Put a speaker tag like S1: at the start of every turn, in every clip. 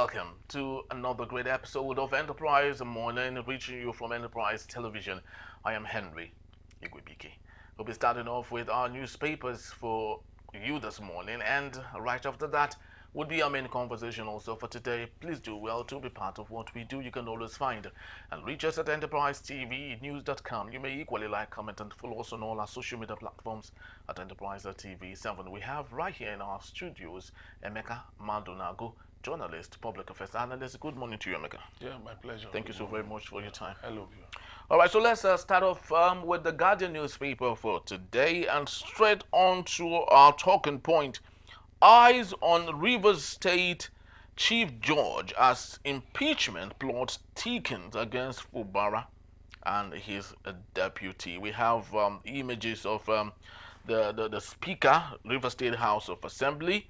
S1: welcome to another great episode of Enterprise Morning, reaching you from Enterprise Television. I am Henry Igwebike. We'll be starting off with our newspapers for you this morning, and right after that would be our main conversation also for today. Please do well to be part of what we do. You can always find and reach us at enterprisetvnews.com. You may equally like, comment, and follow us on all our social media platforms at enterprise.tv7. We have right here in our studios Emeka Madunago, journalist, public affairs analyst. Good morning to you, Emeka.
S2: Yeah, my pleasure.
S1: Thank you so very much for your time.
S2: I love you.
S1: All right, so let's start off with the Guardian newspaper for today and straight on to our talking point. Eyes on Rivers State Chief Judge as impeachment plot thickens against Fubara and his deputy. We have images of the Speaker, Rivers State House of Assembly,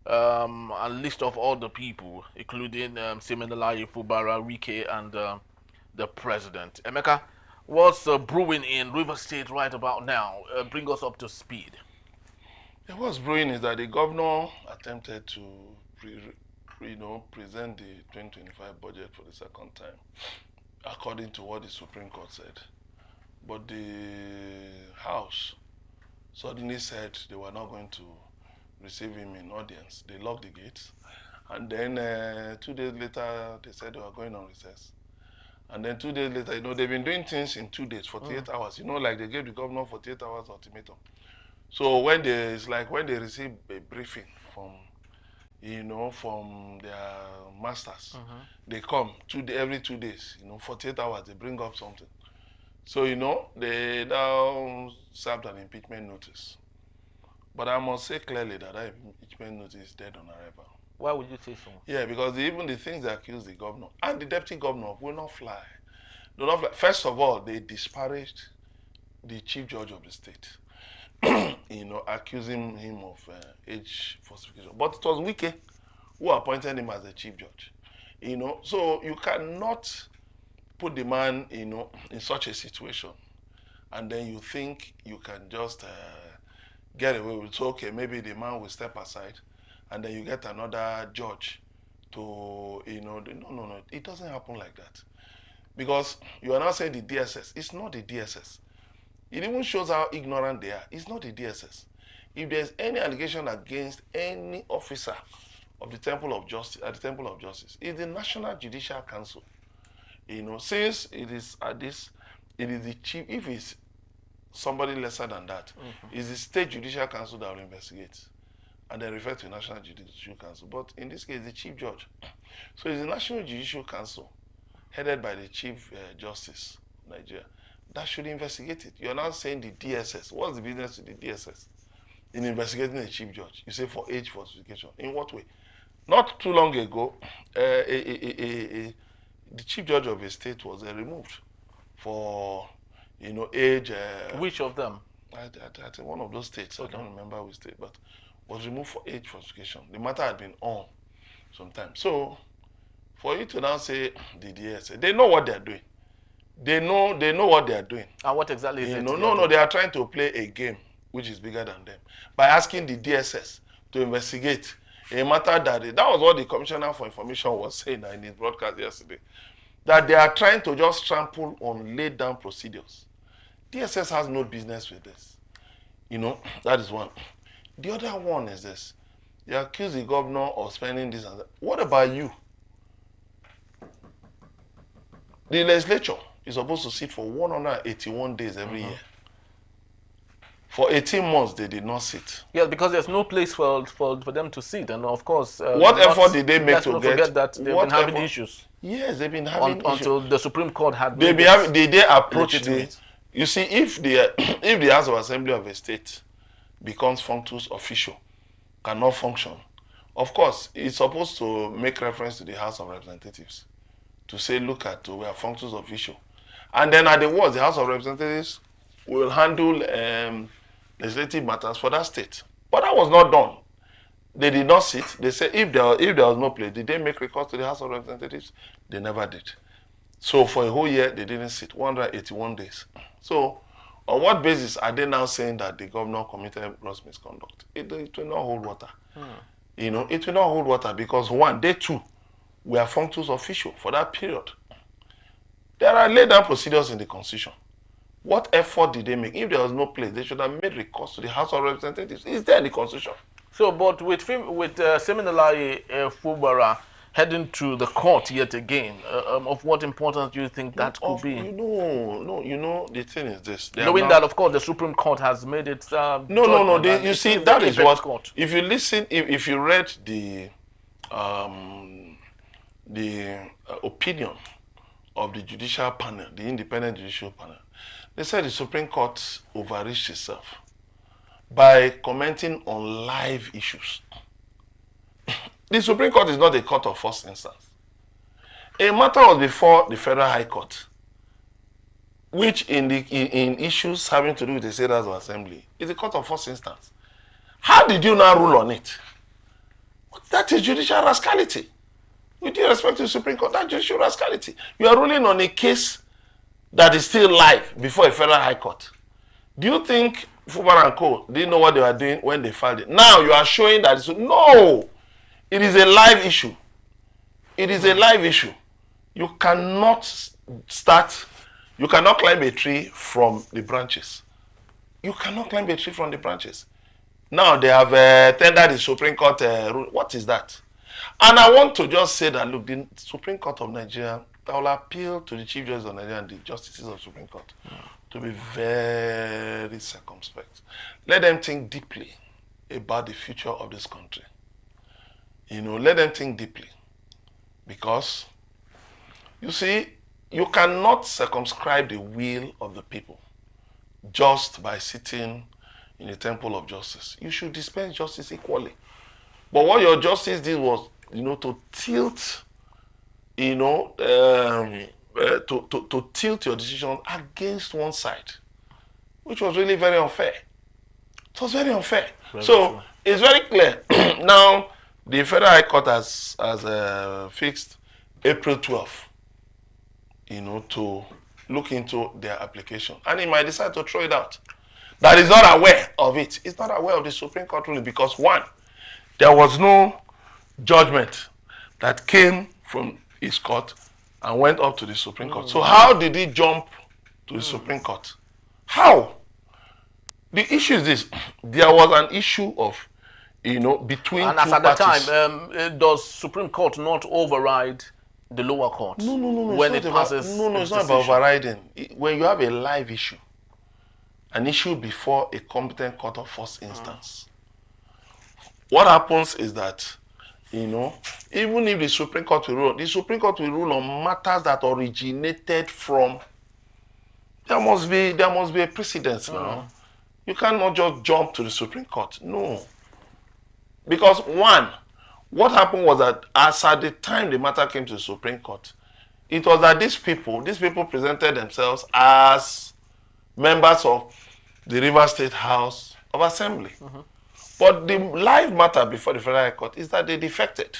S1: a list of all the people, including Siminalayi, Fubara, Wike, and the President. Emeka, what's brewing in Rivers State right about now? Bring us up to speed.
S2: What's brewing is that the governor attempted to present the 2025 budget for the second time, according to what the Supreme Court said. But the House suddenly said they were not going to receive him in audience. They locked the gates. And then 2 days later, they said they were going on recess. And then 2 days later, they've been doing things in 2 days, 48 hours. Like they gave the governor 48 hours ultimatum. So when they receive a briefing from, from their masters, they come every 2 days, 48 hours, they bring up something. So, they now served an impeachment notice. But I must say clearly that impeachment notice is dead on arrival.
S1: Why would you say so?
S2: Yeah, because even the things they accuse the governor and the deputy governor will not fly. Do not fly. First of all, they disparaged the chief judge of the state. Accusing him of age falsification. But it was Wike who appointed him as the chief judge. So you cannot put the man, in such a situation, and then you think you can just get away with, so okay, maybe the man will step aside, and then you get another judge to, no, it doesn't happen like that. Because you are now saying the DSS. It's not the DSS. It even shows how ignorant they are. It's not the DSS. If there's any allegation against any officer of the Temple of Justice, at the Temple of Justice, it's the National Judicial Council. Since it is at this, it is the chief. If it's somebody lesser than that, it's the State Judicial Council that will investigate, and then refer to the National Judicial Council. But in this case, the Chief Judge. So it's the National Judicial Council, headed by the Chief Justice of Nigeria, that should investigate it. You're now saying the DSS. What's the business with the DSS in investigating the chief judge? You say for age falsification. In what way? Not too long ago, the chief judge of a state was removed for, age.
S1: Which of them?
S2: I think one of those states. Okay. I don't remember which state, but was removed for age falsification. The matter had been on some time. So, for you to now say the DSS, they know what they're doing. They know what they are doing.
S1: And what exactly is it?
S2: No, they are trying to play a game which is bigger than them by asking the DSS to investigate a matter that was what the Commissioner for Information was saying in his broadcast yesterday, that they are trying to just trample on laid down procedures. DSS has no business with this. That is one. The other one is this. They accuse the governor of spending this and that. What about you? The legislature is supposed to sit for 181 days every year. For 18 months, they did not sit.
S1: Yeah, because there's no place for them to sit. And of course...
S2: what effort did they make to get...
S1: forget that they've been having issues.
S2: Yes, they've been having issues.
S1: Until the Supreme Court had...
S2: They approach the... You see, if the House of Assembly of a state becomes functus officio, cannot function, of course, it's supposed to make reference to the House of Representatives to say, look at, we are functus officio. And then at the worst, the House of Representatives will handle legislative matters for that state. But that was not done. They did not sit. They said if there was no place, did they make recourse to the House of Representatives? They never did. So for a whole year, they didn't sit, 181 days. So on what basis are they now saying that the governor committed gross misconduct? It will not hold water. It will not hold water because one, they too were functus officio for that period. There are laid down procedures in the Constitution. What effort did they make? If there was no place, they should have made recourse to the House of Representatives. It's there in the Constitution.
S1: So, but with Siminalayi Fubara heading to the court yet again, of what importance do you think that could be?
S2: The thing is this.
S1: Knowing that, of course, the Supreme Court has made its
S2: You see, that is what.
S1: Court.
S2: If you listen, if you read the opinion of the judicial panel, the independent judicial panel, they said the Supreme Court overreached itself by commenting on live issues. The Supreme Court is not a court of first instance. A matter was before the Federal High Court, which in issues having to do with the State House of Assembly is a court of first instance. How did you now rule on it? That is judicial rascality. With due respect to the Supreme Court, that's judicial rascality. You are ruling on a case that is still live before a Federal High Court. Do you think Fubara and Co. didn't know what they were doing when they filed it? Now you are showing that no, it is a live issue. It is a live issue. You cannot climb a tree from the branches. You cannot climb a tree from the branches. Now they have tendered the Supreme Court rule. What is that? And I want to just say that, look, the Supreme Court of Nigeria, I will appeal to the Chief Justice of Nigeria and the Justices of the Supreme Court to be very circumspect. Let them think deeply about the future of this country. Let them think deeply. Because, you see, you cannot circumscribe the will of the people just by sitting in the temple of justice. You should dispense justice equally. But what your justice did was, to tilt, to tilt your decision against one side, which was really very unfair. It was very unfair. True. It's very clear. Now, the Federal High Court has fixed April 12th, to look into their application. And he might decide to throw it out. That is not aware of it. It's not aware of the Supreme Court ruling because, one, there was no judgment that came from his court and went up to the Supreme Court. So how did he jump to the Supreme Court? How? The issue is this. There was an issue of, between
S1: and
S2: two parties.
S1: And at the time, does Supreme Court not override the lower court?
S2: No.
S1: When it passes
S2: it's not about overriding. When you have a live issue, an issue before a competent court of first instance, what happens is that, even if the Supreme Court will rule, the Supreme Court will rule on matters that originated from. There must be a precedence now. You cannot just jump to the Supreme Court. No. Because one, what happened was that as at the time the matter came to the Supreme Court, it was that these people presented themselves as members of the Rivers State House of Assembly. But the live matter before the Federal High Court is that they defected.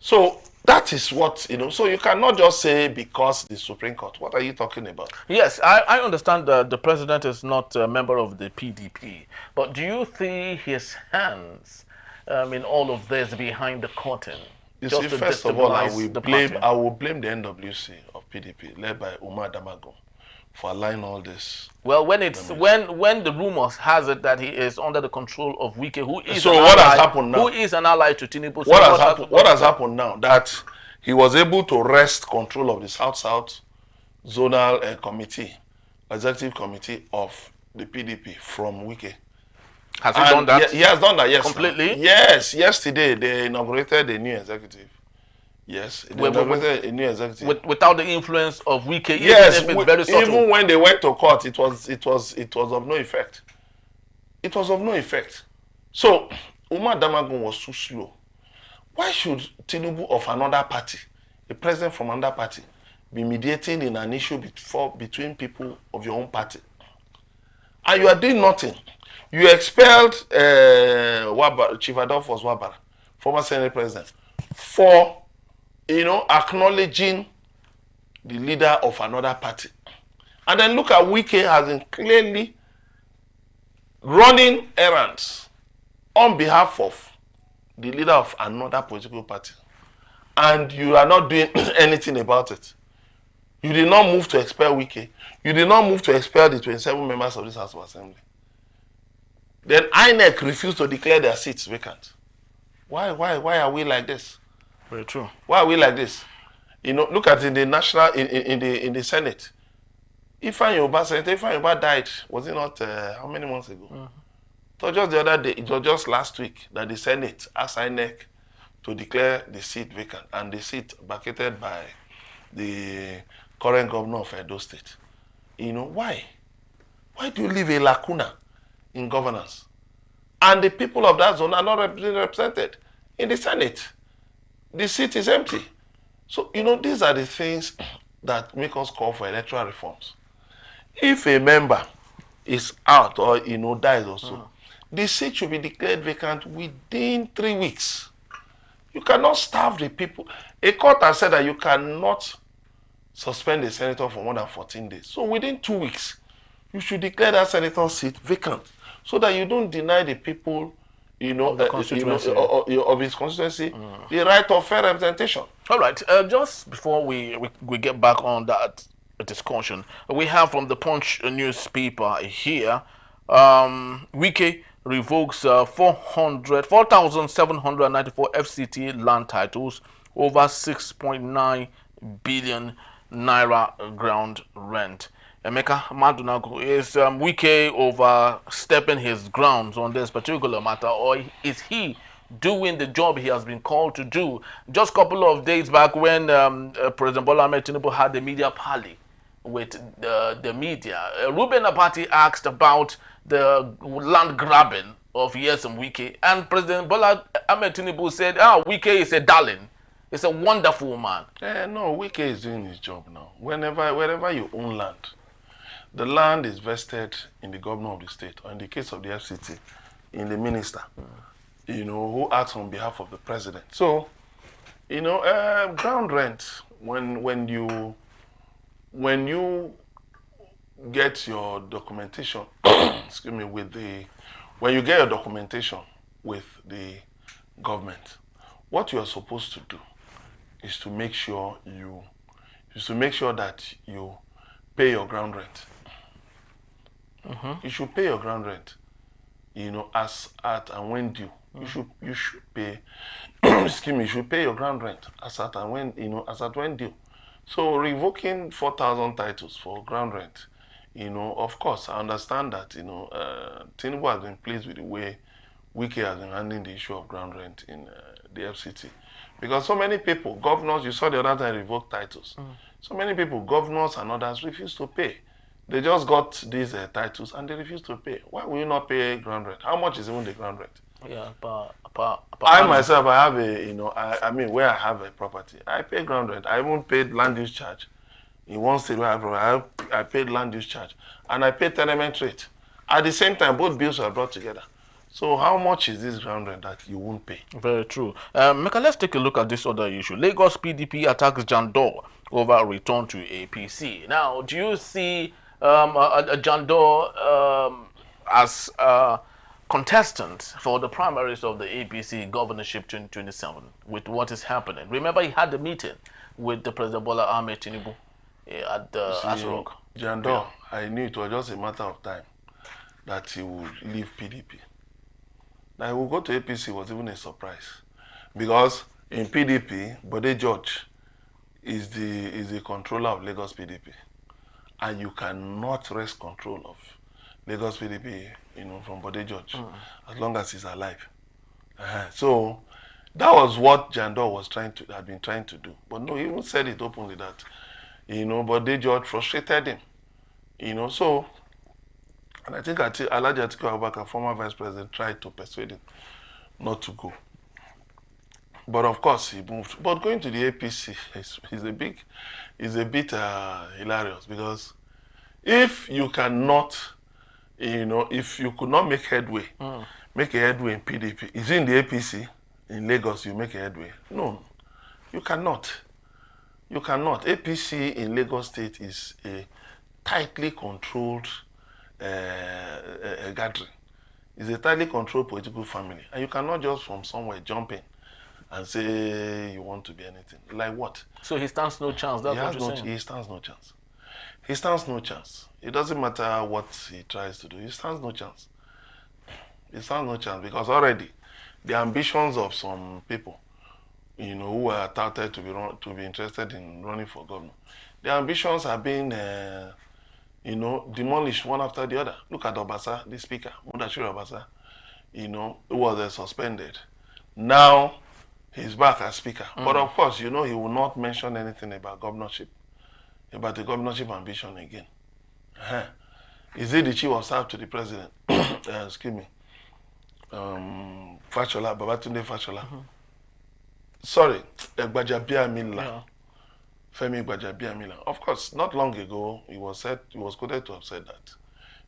S2: So that is what, so you cannot just say because the Supreme Court. What are you talking about?
S1: Yes, I understand that the president is not a member of the PDP, but do you see his hands in all of this behind the curtain?
S2: You see, first of all, I will blame the NWC of PDP, led by Umar Damago, for allowing all this.
S1: Well, when the rumors has it that he is under the control of Wike, who is an ally to Tinubu.
S2: What has happened now? That he was able to wrest control of the South-South Zonal Committee, Executive Committee of the PDP from Wike.
S1: Has he done that?
S2: He has done that, yes.
S1: Completely?
S2: Yes, yesterday they inaugurated a new executive. Yes, they inaugurated a new executive.
S1: Without the influence of Wike,
S2: yes,
S1: even if it's very subtle.
S2: Even when they went to court, it was of no effect. It was of no effect. So, Umar Damagun was too slow. Why should Tinubu of another party, a president from another party, be mediating in an issue between people of your own party? And you are doing nothing. You expelled Chief Adolphus Wabara, former Senate president, for acknowledging the leader of another party. And then look at Wike as in clearly running errands on behalf of the leader of another political party. and you are not doing anything about it. You did not move to expel Wike. You did not move to expel the 27 members of this House of Assembly. Then INEC refused to declare their seats vacant. Why are we like this?
S1: Very true.
S2: Why are we like this? You know, look at in the national, in the Senate. Senator Uba died, was it not, how many months ago? It was just the other day, it was just last week that the Senate asked INEC to declare the seat vacant, and the seat vacated by the current governor of Edo State. You know, why? Why do you leave a lacuna in governance? And the people of that zone are not represented in the Senate. The seat is empty. So, you know, these are the things that make us call for electoral reforms. If a member is out or, you know, dies or so, the seat should be declared vacant within 3 weeks. You cannot starve the people. A court has said that you cannot suspend a senator for more than 14 days. So within 2 weeks, you should declare that senator's seat vacant so that you don't deny the people, you know, of his constituency the right of fair representation.
S1: All right. Just before we get back on that discussion, we have from the Punch newspaper here, Wike revokes 4,794 FCT land titles over 6.9 billion naira ground rent. Emeka Madunago, is Wike overstepping his grounds on this particular matter, or is he doing the job he has been called to do? Just a couple of days back when President Bola Ahmed Tinubu had the media parley with the media, Ruben Abati asked about the land grabbing of Yesom Wike, and President Bola Ahmed Tinubu said, Wike is a darling. It's a wonderful man.
S2: No, Wike is doing his job now. Wherever you own land, the land is vested in the governor of the state, or in the case of the FCT, in the minister, you know, who acts on behalf of the president. So, you know, ground rent, when you get your documentation, excuse me, when you get your documentation with the government, what you are supposed to do is to make sure that you pay your ground rent. You should pay your ground rent, you know, as at and when due. You should pay. Excuse me. You should pay your ground rent as at and when, you know, as at when due. So revoking 4,000 titles for ground rent, you know, of course, I understand that, you know, Tinubu has been pleased with the way Wike has been handling the issue of ground rent in the FCT. Because so many people, governors, you saw the other time revoke titles. So many people, governors and others, refuse to pay. They just got these titles and they refuse to pay. Why will you not pay ground rent? How much is even the ground rent?
S1: Yeah,
S2: I myself, I have a, you know, I mean, where I have a property, I pay ground rent. I even paid land use charge. In one state where I paid land use charge. And I paid tenement rate. At the same time, both bills were brought together. So how much is this ground rent that you won't pay? Very
S1: true. Meka, let's take a look at this other issue. Lagos PDP attacks Jandor over return to APC. Now, do you see a Jandor as contestant for the primaries of the APC governorship 2027 with what is happening? Remember, he had a meeting with the President Bola Ahmed Tinubu at the Asrock.
S2: Jandor, I knew it was just a matter of time that he would leave PDP. That he would go to APC was even a surprise, because in PDP, Bode George is the controller of Lagos PDP, and you cannot wrest control of Lagos PDP, you know, from Bode George as long as he's alive. So that was what Jandor had been trying to do. But no, he even said it openly that, you know, Bode George frustrated him, you know. So, and I think Alhaji Atiku Abubakar, former vice president, tried to persuade him not to go. But of course, he moved. But going to the APC is a bit hilarious, because if you cannot, you know, if you could not make headway, make a headway in PDP, is in the APC in Lagos you make a headway? No, you cannot. You cannot. APC in Lagos State is a tightly controlled gathering. It's a tightly controlled political family, and you cannot just from somewhere jump in and say you want to be anything. Like what?
S1: So he stands no chance. That's what you're saying.
S2: He stands no chance. He stands no chance. It doesn't matter what he tries to do. He stands no chance. He stands no chance because already the ambitions of some people, who are touted to be interested in running for governor, their ambitions are being, demolished one after the other. Look at Obasa, the speaker, Mudashir Obasa, who was suspended. Now he's back as speaker. But of course, he will not mention anything about the governorship ambition again. Is he the chief of staff to the president? Excuse me. Fashola, Babatunde Fashola. Sorry, Gbajabiamila.
S1: Yeah.
S2: Femi Gbajabiamila. Of course, not long ago, he was quoted to have said that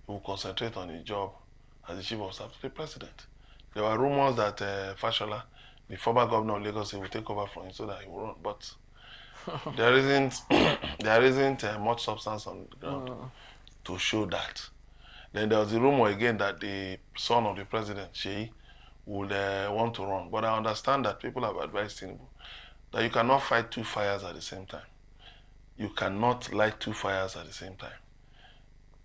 S2: he will concentrate on his job as the chief of staff to the president. There were rumors that Fashola, the former governor of Lagos, will take over from him so that he will run. But there isn't much substance on the ground to show that. Then there was a rumor again that the son of the president, Sheyi, would want to run. But I understand that people have advised Tinubu that you cannot fight two fires at the same time. You cannot light two fires at the same time.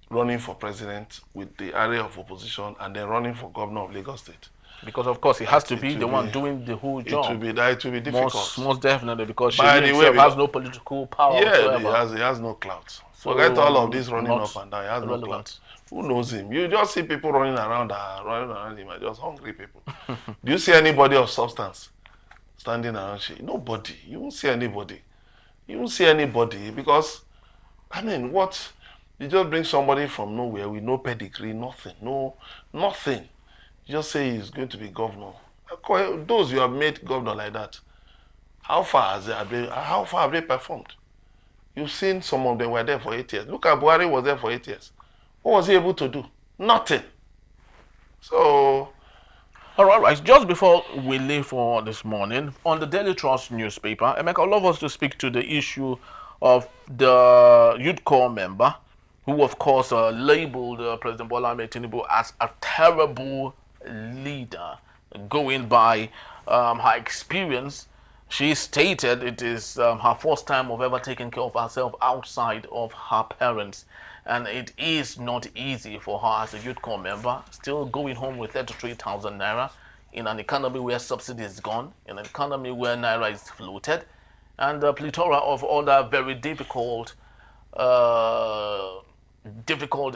S2: Running for president with the area of opposition and then running for governor of Lagos State.
S1: Because of course he has to be the one doing the whole job.
S2: It will be difficult.
S1: Most definitely, because she himself has no political power whatsoever.
S2: He has no clout. So forget all of this running up and down. He has no clout. Who knows him? You just see people running around him, are just hungry people. Do you see anybody of substance standing around Sheyi? Nobody. You won't see anybody. You won't see anybody because, what? You just bring somebody from nowhere with no pedigree, nothing. Nothing. You just say he's going to be governor. Those you have made governor like that, how far have they performed? You've seen some of them were there for 8 years. Look at Buhari was there for 8 years. What was he able to do? Nothing. So,
S1: all right. Just before we leave for this morning, on the Daily Trust newspaper, Emeka, I'd love us to speak to the issue of the youth corps member, who of course labeled President Bola Ahmed Tinubu as a terrible leader. Going by her experience, she stated it is her first time of ever taking care of herself outside of her parents. And it is not easy for her as a youth corps member, still going home with 33,000 naira in an economy where subsidy is gone, in an economy where naira is floated, and a plethora of other very difficult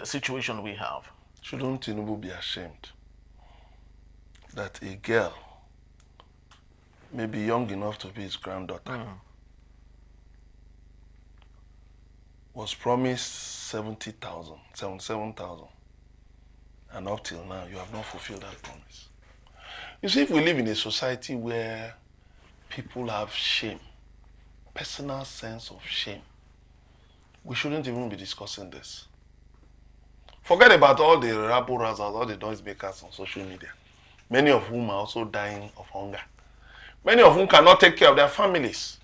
S1: situation we have.
S2: Shouldn't Tinubu be ashamed that a girl, maybe young enough to be his granddaughter, was promised 70,000, 77,000, and up till now you have not fulfilled that promise? You see, if we live in a society where people have shame, personal sense of shame, we shouldn't even be discussing this. Forget about all the rabble-rousers, all the noisemakers on social media, many of whom are also dying of hunger. Many of whom cannot take care of their families.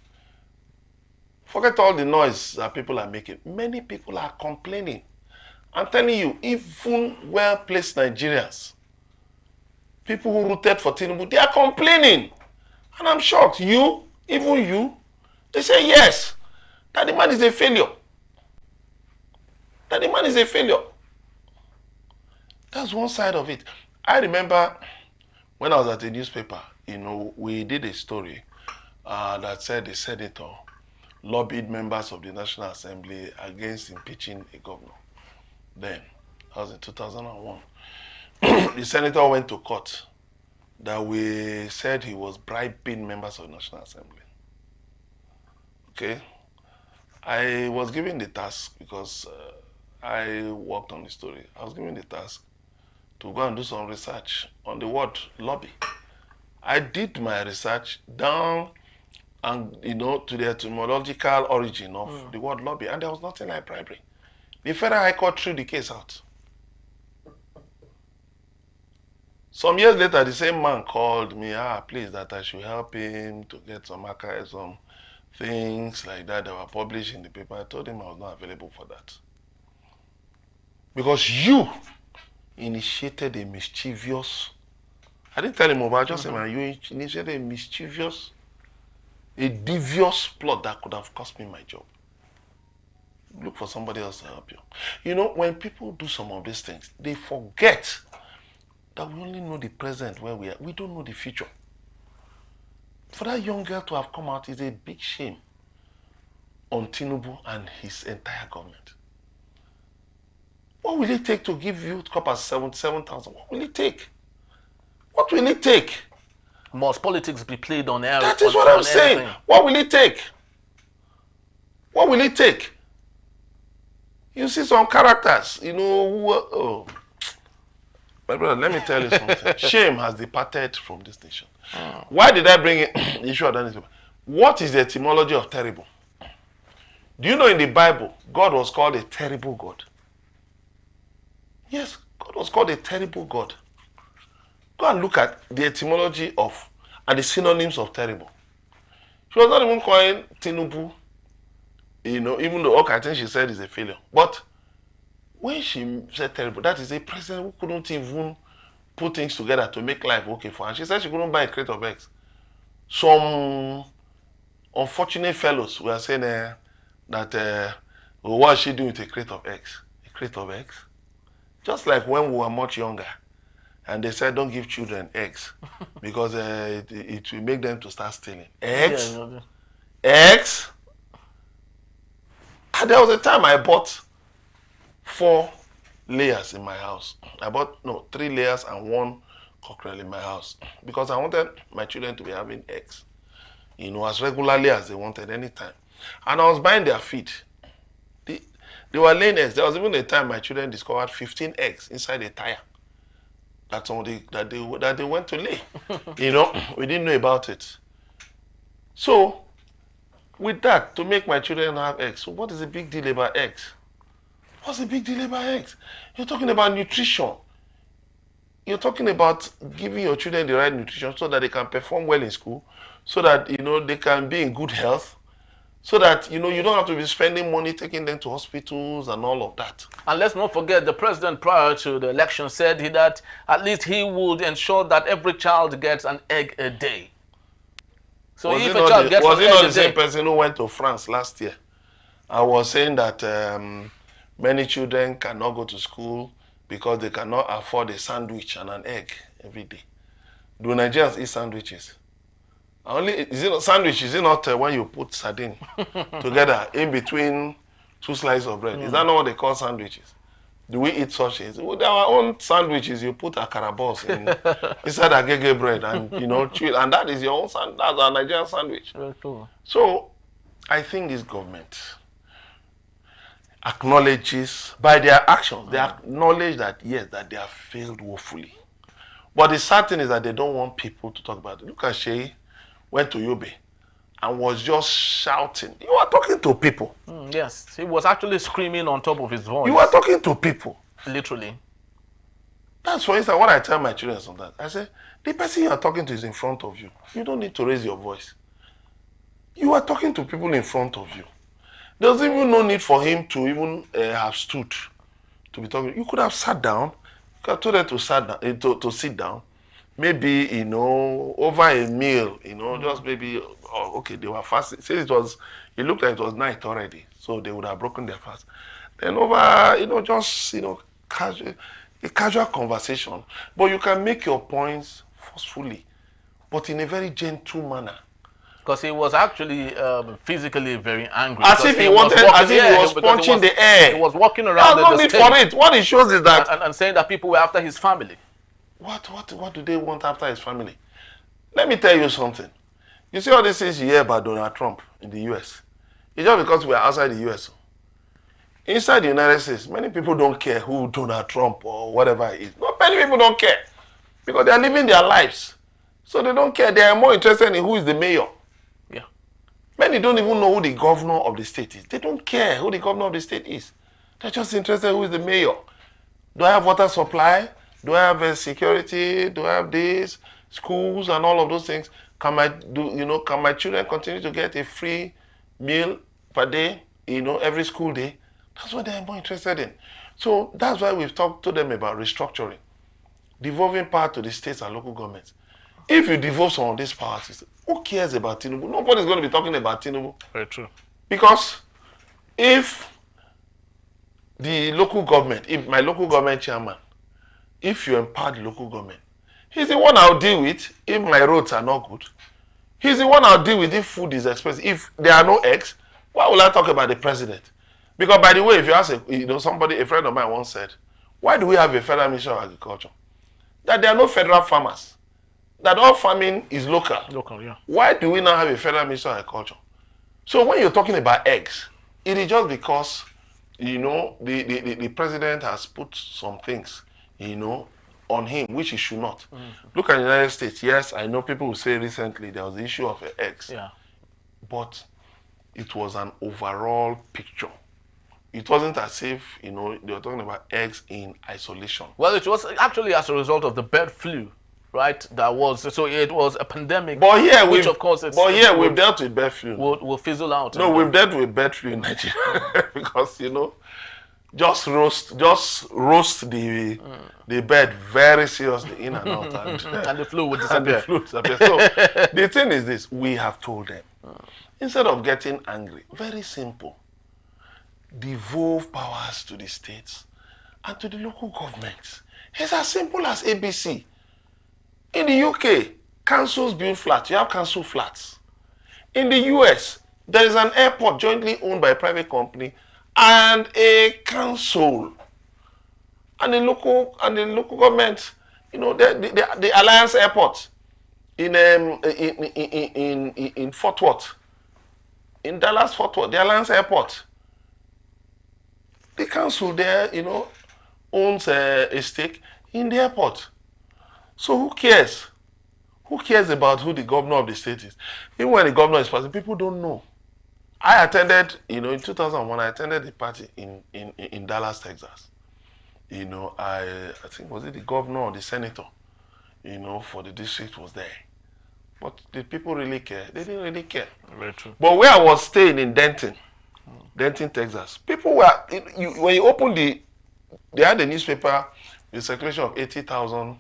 S2: Forget all the noise that people are making. Many people are complaining. I'm telling you, even well-placed Nigerians, people who rooted for Tinubu, they are complaining. And I'm shocked. Even you, they say yes, that the man is a failure. That the man is a failure. That's one side of it. I remember when I was at a newspaper, we did a story that said the senator lobbied members of the National Assembly against impeaching a governor. Then, that was in 2001. The senator went to court that we said he was bribing members of the National Assembly. Okay? I was given the task because I worked on the story. I was given the task to go and do some research on the word lobby. I did my research down and to the etymological origin of the word lobby, and there was nothing like bribery. The Federal High Court threw the case out. Some years later, the same man called me, please, that I should help him to get some archives, some things like that were published in the paper. I told him I was not available for that. Because you initiated a mischievous I didn't tell him about. I just said, man, you initiated a mischievous, a devious plot that could have cost me my job. Look for somebody else to help you. You know, when people do some of these things, they forget that we only know the present where we are. We don't know the future. For that young girl to have come out is a big shame on Tinubu and his entire government. What will it take to give youth corpus 77,000? What will it take? What will it take?
S1: Must politics be played on air?
S2: That is what I'm saying.
S1: Anything?
S2: What will it take? What will it take? You see some characters, you know, who my brother, let me tell you something. Shame has departed from this nation. Why did I bring the issue of that? What is the etymology of terrible? Do you know in the Bible, God was called a terrible God? Yes, God was called a terrible God. Go and look at the etymology of and the synonyms of terrible. She was not even calling Tinubu, you know, even though I think she said is a failure. But when she said terrible, that is a president who couldn't even put things together to make life okay for her. And she said she couldn't buy a crate of eggs. Some unfortunate fellows were saying that what is she doing with a crate of eggs? A crate of eggs? Just like when we were much younger, and they said don't give children eggs because it will make them to start stealing. Eggs? Yeah, eggs? And there was a time I bought 4 layers in my house. I bought 3 layers and 1 cockerel in my house because I wanted my children to be having eggs, you know, as regularly as they wanted anytime. And I was buying their feed. They were laying eggs. There was even a time my children discovered 15 eggs inside a tire that they went to lay. You know, we didn't know about it. So with that, to make my children have eggs, so what is the big deal about eggs? What's the big deal about eggs? You're talking about nutrition. You're talking about giving your children the right nutrition so that they can perform well in school, so that, you know, they can be in good health, so that, you know, you don't have to be spending money taking them to hospitals and all of that.
S1: And let's not forget, the president prior to the election said that at least he would ensure that every child gets an egg a day. So if a child gets an egg a day... Was he not the same person who went to France last year? I was saying that many children cannot go to school because they cannot afford a sandwich and an egg every day. Do Nigerians eat sandwiches? Is it not sandwich? Is it not when you put sardine together in between 2 slices of bread? Is that not what they call sandwiches? Do we eat such things? With our own sandwiches, you put akara balls inside agege bread and, you know, chew it, and that is your own sandwich. That's our Nigerian sandwich. So I think this government acknowledges by their actions, they acknowledge that yes, that they have failed woefully. But the sad thing is that they don't want people to talk about it. Look at Sheyi went to Yobe and was just shouting. You are talking to people. Yes, he was actually screaming on top of his voice.
S2: You are talking to people.
S1: Literally.
S2: That's for instance what I tell my children sometimes. I say, the person you are talking to is in front of you. You don't need to raise your voice. You are talking to people in front of you. There's even no need for him to even have stood to be talking. You could have sat down. You could have told them to sit down. Maybe, you know, over a meal, you know, just maybe, okay, they were fasting. Since it looked like it was night already, so they would have broken their fast. Then over, you know, just, you know, a casual conversation. But you can make your points forcefully, but in a very gentle manner.
S1: Because he was actually physically very angry.
S2: As if he was punching the air.
S1: He was walking around.
S2: There's no need for it. What it shows is that...
S1: And saying that people were after his family.
S2: What do they want after his family? Let me tell you something. You see all these things you hear about Donald Trump in the US. It's just because we are outside the US. Inside the United States, many people don't care who Donald Trump or whatever it is. Not many people don't care. Because they are living their lives. So they don't care. They are more interested in who is the mayor.
S1: Yeah.
S2: Many don't even know who the governor of the state is. They don't care who the governor of the state is. They're just interested in who is the mayor. Do I have water supply? Do I have security? Do I have this? Schools and all of those things? Can my children continue to get a free meal per day, you know, every school day? That's what they're more interested in. So that's why we've talked to them about restructuring. devolving power to the states and local governments. If you devolve some of these powers, who cares about Tinubu? Nobody's going to be talking about Tinubu.
S1: Very true.
S2: Because if the local government, if my local government chairman, if you empower the local government, he's the one I'll deal with if my roads are not good. He's the one I'll deal with if food is expensive. If there are no eggs, why will I talk about the president? Because by the way, if you ask somebody, a friend of mine once said, why do we have a federal ministry of agriculture? That there are no federal farmers. That all farming is local.
S1: Local, yeah.
S2: Why do we now have a federal ministry of agriculture? So when you're talking about eggs, it is just because, the president has put some things, on him, which he should not. Look at the United States. Yes, I know people will say recently there was the issue of eggs.
S1: Yeah.
S2: But it was an overall picture. It wasn't as if, they were talking about eggs in isolation.
S1: Well, it was actually as a result of the bird flu, right? So it was a pandemic.
S2: But here,
S1: we've
S2: dealt with bird flu.
S1: Will fizzle out.
S2: No, we've dealt with bird flu in Nigeria because, just roast the bird very seriously in and out.
S1: And the flu would disappear.
S2: So the thing is this, we have told them, instead of getting angry, very simple, devolve powers to the states and to the local governments. It's as simple as ABC. In the UK, councils build flats. You have council flats. In the US, there is an airport jointly owned by a private company and a council. And the local government, the Alliance Airport in Fort Worth, in Dallas Fort Worth, the Alliance Airport. The council there, owns a stake in the airport. So who cares? Who cares about who the governor of the state is? Even when the governor is passing, people don't know. I attended, in 2001, I attended a party in Dallas, Texas. I think, was it the governor or the senator, for the district was there. But did people really care? They didn't really care.
S1: Very true.
S2: But where I was staying in Denton, Texas, people were, when you open they had a newspaper with a circulation of 80,000,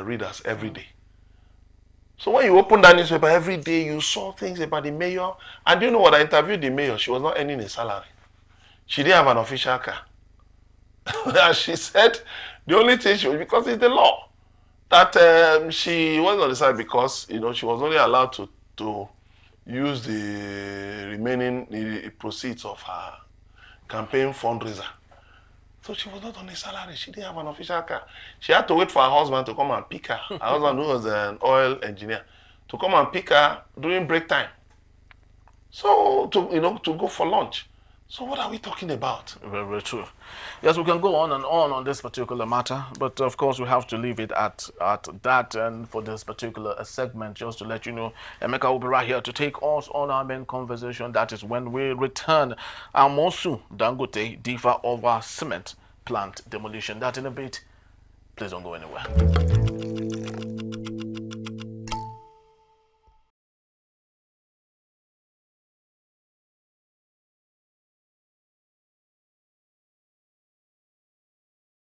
S2: readers every day. So when you open that newspaper every day, you saw things about the mayor. And do you know what? I interviewed the mayor. She was not earning a salary. She didn't have an official car. And she said the only thing she was, because it's the law, that she wasn't on the side because, she was only allowed to use the remaining proceeds of her campaign fundraiser. So she was not on a salary. She didn't have an official car. She had to wait for her husband to come and pick her. Her husband, who was an oil engineer, to come and pick her during break time. So to go for lunch. So what are we talking about?
S1: Very, very true. Yes, we can go on this particular matter, but of course we have to leave it at that. And for this particular segment, just to let you know, Emeka will be right here to take us on our main conversation. That is when we return. Amosu Dangote differ over cement plant demolition. That in a bit. Please don't go anywhere.